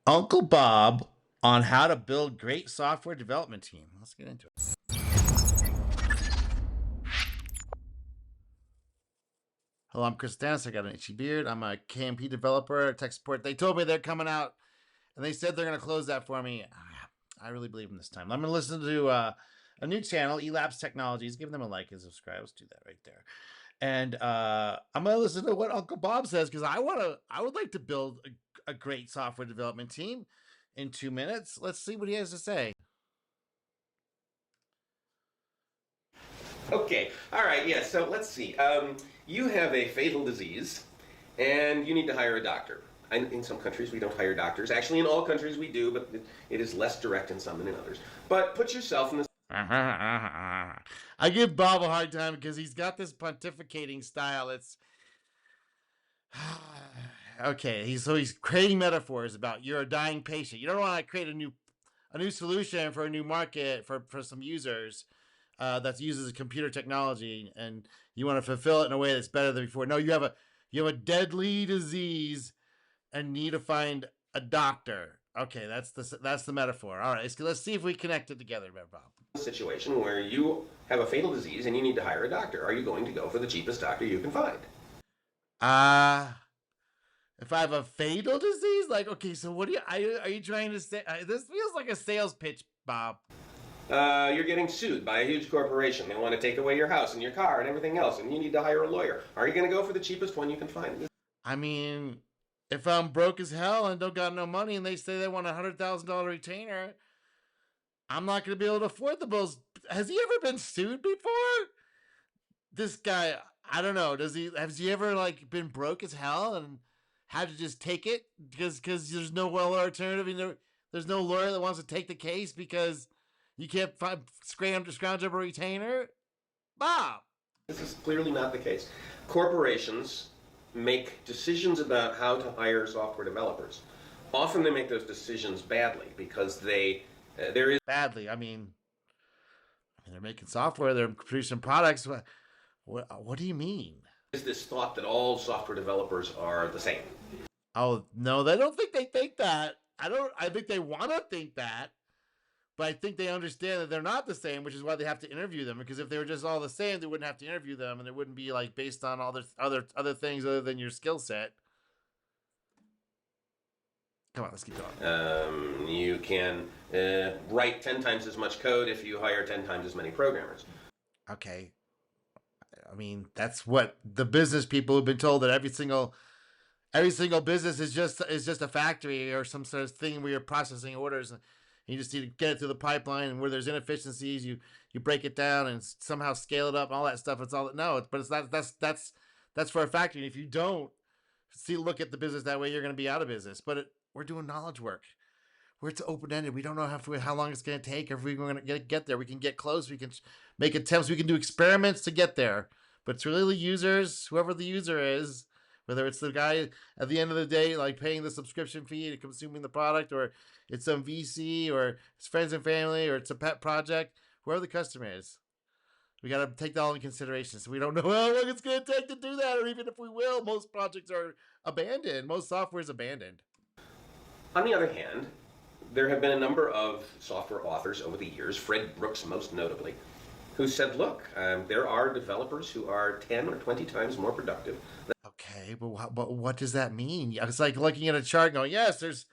Uncle Bob on how to build great software development team. Let's get into it. Hello, I'm Chris Dennis. I got an itchy beard. I'm a KMP developer, tech support. They told me they're coming out, and they said they're going to close that for me. I really believe them this time. I'm going to listen to a new channel, Elapse Technologies. Give them a like and subscribe. Let's do that right there. And I'm going to listen to what Uncle Bob says because I would like to build a great software development team in 2 minutes. Let's see what he has to say. Okay, all right, yeah, so let's see. You have a fatal disease, and you need to hire a doctor. In some countries, we don't hire doctors. Actually, in all countries, we do, but it is less direct in some than in others. But put yourself in the... I give Bob a hard time because he's got this pontificating style. It's okay. He's creating metaphors about you're a dying patient. You don't want to create a new solution for a new market for some users that uses computer technology, and you want to fulfill it in a way that's better than before. No, you have a deadly disease and need to find a doctor. Okay, that's the metaphor. All right, let's see if we connect it together, Bob. Situation where you have a fatal disease and you need to hire a doctor. Are you going to go for the cheapest doctor you can find? If I have a fatal disease, like, okay, so what are you trying to say? This feels like a sales pitch, Bob. You're getting sued by a huge corporation. They want to take away your house and your car and everything else, and you need to hire a lawyer. Are you going to go for the cheapest one you can find? I mean, if I'm broke as hell and don't got no money, and they say they want $100,000 retainer, I'm not going to be able to afford the bills. Has he ever been sued before? This guy, I don't know. Has he ever like been broke as hell and had to just take it because there's no well alternative? There's no lawyer that wants to take the case because you can't scrounge up a retainer. Bob. This is clearly not the case. Corporations make decisions about how to hire software developers. Often they make those decisions badly because there is badly. I mean, they're making software. They're producing products. What do you mean? Is this thought that all software developers are the same? Oh no, I don't think they think that. I think they want to think that, but I think they understand that they're not the same, which is why they have to interview them. Because if they were just all the same, they wouldn't have to interview them, and it wouldn't be like based on all this other things other than your skill set. Come on, let's keep going. You can write 10 times as much code if you hire 10 times as many programmers. Okay. I mean, that's what the business people have been told, that every single business is just a factory or some sort of thing where you're processing orders, and you just need to get it through the pipeline, and where there's inefficiencies, you break it down and somehow scale it up and all that stuff. It's all but it's not. That's for a factory. And if you don't look at the business that way, you're going to be out of business. But we're doing knowledge work where it's open-ended. We don't know how long it's going to take, or if we're going to get there. We can get close. We can make attempts. We can do experiments to get there. But it's really the users, whoever the user is, whether it's the guy at the end of the day, like paying the subscription fee and consuming the product, or it's some VC, or it's friends and family, or it's a pet project, whoever the customer is. We got to take that all into consideration. So we don't know how long it's going to take to do that, or even if we will. Most projects are abandoned. Most software is abandoned. On the other hand, there have been a number of software authors over the years, Fred Brooks most notably, who said, look, there are developers who are 10 or 20 times more productive. Okay, but what does that mean? It's like looking at a chart going, yes, there's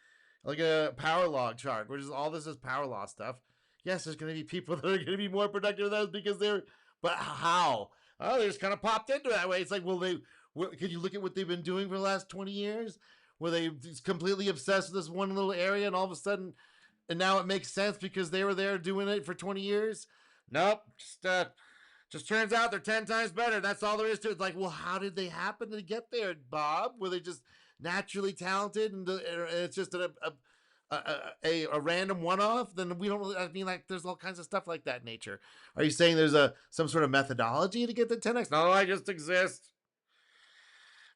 like a power law chart, which is all this is power law stuff. Yes, there's going to be people that are going to be more productive than those because but how? Oh, they just kind of popped into it that way. It's like, could you look at what they've been doing for the last 20 years? Were they completely obsessed with this one little area, and all of a sudden, and now it makes sense because they were there doing it for 20 years? Nope, just turns out they're 10 times better. That's all there is to it. It's like, well, how did they happen to get there, Bob? Were they just naturally talented, and it's just a random one-off? Then we don't really, I mean, like, there's all kinds of stuff like that in nature. Are you saying there's some sort of methodology to get the 10x? No, I just exist.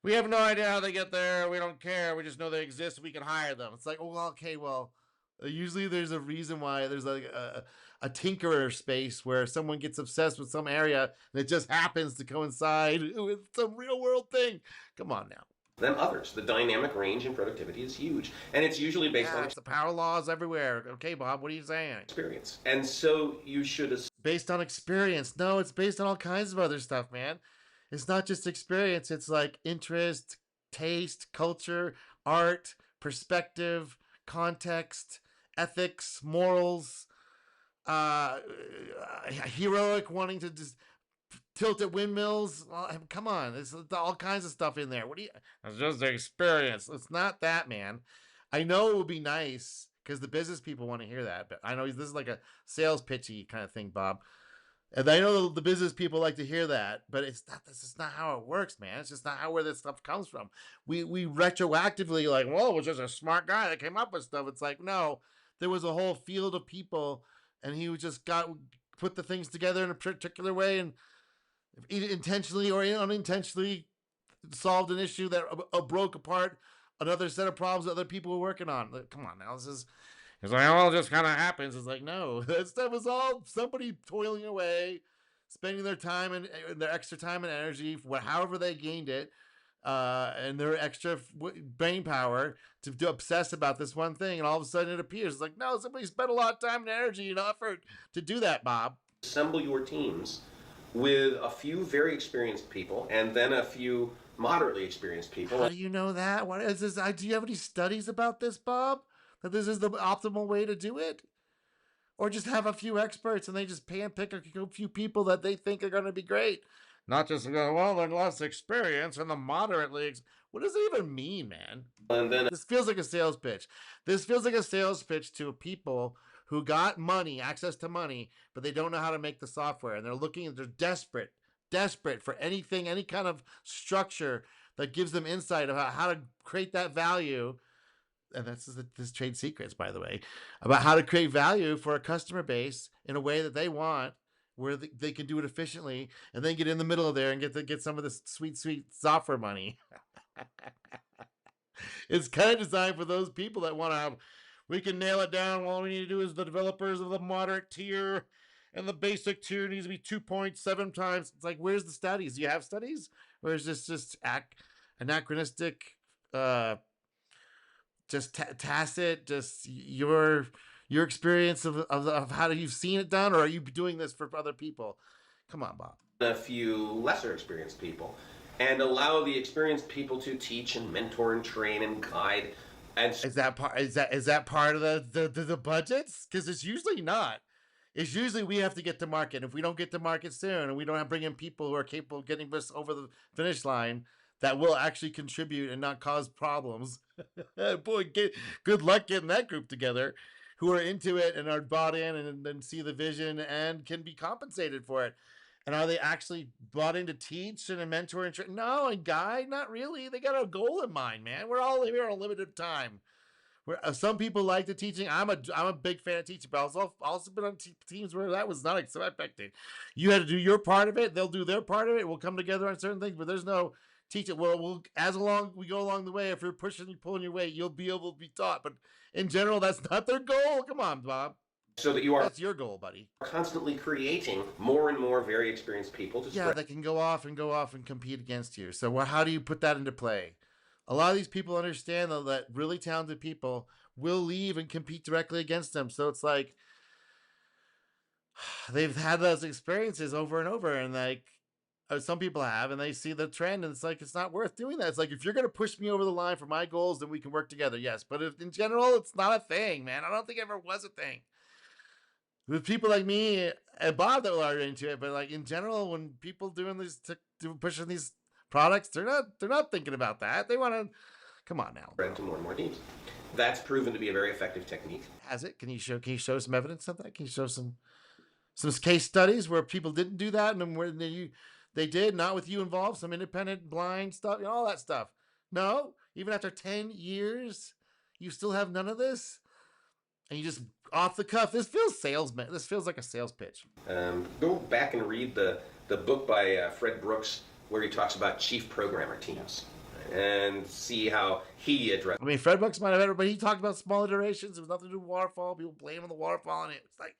We have no idea how they get there. We don't care. We just know they exist. We can hire them. It's like, oh, okay, well, usually there's a reason why there's like a tinkerer space where someone gets obsessed with some area and it just happens to coincide with some real world thing. Come on now. than others. The dynamic range in productivity is huge, and it's usually based Yeah, on it's the power laws everywhere. Okay, Bob, what are you saying? experience. And so you should Based on experience. No, it's based on all kinds of other stuff, man. It's not just experience, it's like interest, taste, culture, art, perspective, context, ethics, morals, heroic wanting to just tilt at windmills. Well, come on, there's all kinds of stuff in there. What do you? It's just the experience. It's not that, man. I know it would be nice because the business people want to hear that, but I know this is like a sales pitchy kind of thing, Bob. And I know the business people like to hear that, but it's not. This is not how it works, man. It's just not how where this stuff comes from. We retroactively like, well, it was just a smart guy that came up with stuff. It's like, no, there was a whole field of people, and he just got put the things together in a particular way, and intentionally or unintentionally solved an issue that broke apart another set of problems that other people were working on. Like, come on now, this is. It's like, oh, it just kind of happens. It's like, no, that stuff was all somebody toiling away, spending their time and their extra time and energy, however they gained it, and their extra brain power to obsess about this one thing, and all of a sudden it appears. It's like, no, somebody spent a lot of time and energy and effort to do that, Bob. assemble your teams with a few very experienced people and then a few moderately experienced people. How do you know that? What is this? Do you have any studies about this, Bob? That this is the optimal way to do it? Or just have a few experts and they just pay and pick a few people that they think are going to be great? Not just go, well, they're less experience and the moderately. What does it even mean, man? And then This feels like a sales pitch. This feels like a sales pitch to people who got money, access to money, but they don't know how to make the software. And they're desperate for anything, any kind of structure that gives them insight about how to create that value. And that's this trade secrets, by the way, about how to create value for a customer base in a way that they want, where they can do it efficiently, and then get in the middle of there and get some of this sweet software money. It's kind of designed for those people that want to have. We can nail it down. All we need to do is the developers of the moderate tier, and the basic tier needs to be 2.7 times. It's like, where's the studies? Do you have studies, or is this just anachronistic? Just tacit, just your experience of how you've seen it done, or are you doing this for other people? Come on, Bob. a few lesser experienced people and allow the experienced people to teach and mentor and train and guide. And Is that part? Is that part of the budgets? Because it's usually not. It's usually we have to get to market. If we don't get to market soon, and we don't have bring in people who are capable of getting us over the finish line, that will actually contribute and not cause problems. Boy, good luck getting that group together, who are into it and are bought in and see the vision and can be compensated for it. And are they actually brought in to teach and mentor and no, and guide? Not really. They got a goal in mind, man. We're all here on a limited time. Some people like the teaching. I'm a big fan of teaching, but I've also been on teams where that was not expected. You had to do your part of it. They'll do their part of it. We'll come together on certain things, but there's no teach it. Well, as we go along the way, if you're pushing and pulling your weight, you'll be able to be taught. But in general, that's not their goal. Come on, Bob. so that you are That's your goal, buddy. constantly creating more and more very experienced people to Yeah, spread. that can go off and compete against you. So how do you put that into play? A lot of these people understand though that really talented people will leave and compete directly against them. So it's like they've had those experiences over and over, and like some people have, and they see the trend, and it's like it's not worth doing that. It's like, if you're going to push me over the line for my goals, then we can work together. Yes, but if in general, it's not a thing, man. I don't think it ever was a thing. With people like me and Bob that are into it, but like in general, when people doing these pushing these products, they're not thinking about that. They want to come on now. Spread to more and more teams. That's proven to be a very effective technique. Has it? Can you show some evidence of that? Can you show some case studies where people didn't do that, and where they did, not with you involved, some independent blind stuff, all that stuff? No, even after 10 years, you still have none of this, and you just off the cuff. This feels salesman. This feels like a sales pitch. Go back and read the book by Fred Brooks where he talks about chief programmer teams and see how he addressed. I mean, Fred Brooks might have had it, but he talked about small iterations. It was nothing to do with waterfall. People blame on the waterfall, and it was like,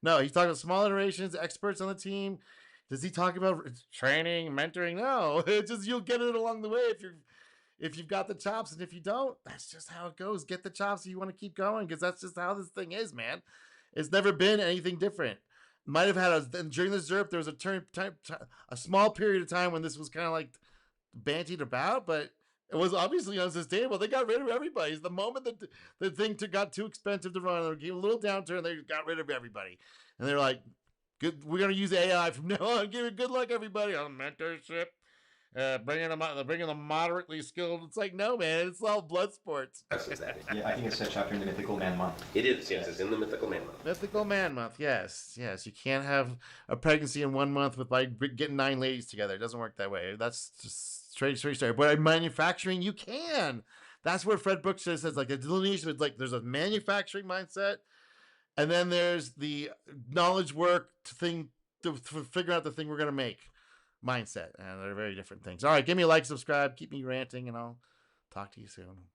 no, he's talking about small iterations, experts on the team. Does he talk about training, mentoring? No, it's just you'll get it along the way if you've got the chops, and if you don't, that's just how it goes. Get the chops if you want to keep going, because that's just how this thing is, man. It's never been anything different. Might have had during the ZERP, there was a small period of time when this was kind of like bantied about, but it was obviously unsustainable. They got rid of everybody. The moment that the thing got too expensive to run, they gave a little downturn, they got rid of everybody, and they're like, "Good, we're gonna use AI from now on. Give it good luck, everybody on mentorship." Bringing them moderately skilled. It's like, no, man, it's all blood sports. Yeah, I think it's a chapter in the Mythical Man month. It is, yes, it's in the Mythical Man month. Mythical Man month, yes, yes. You can't have a pregnancy in 1 month with like getting 9 ladies together. It doesn't work that way. That's just straight story. But in manufacturing, you can. That's where Fred Brooks says like the delineation is like there's a manufacturing mindset, and then there's the knowledge work to figure out the thing we're gonna make mindset, and they're very different things. All right, give me a like, subscribe, keep me ranting, and I'll talk to you soon.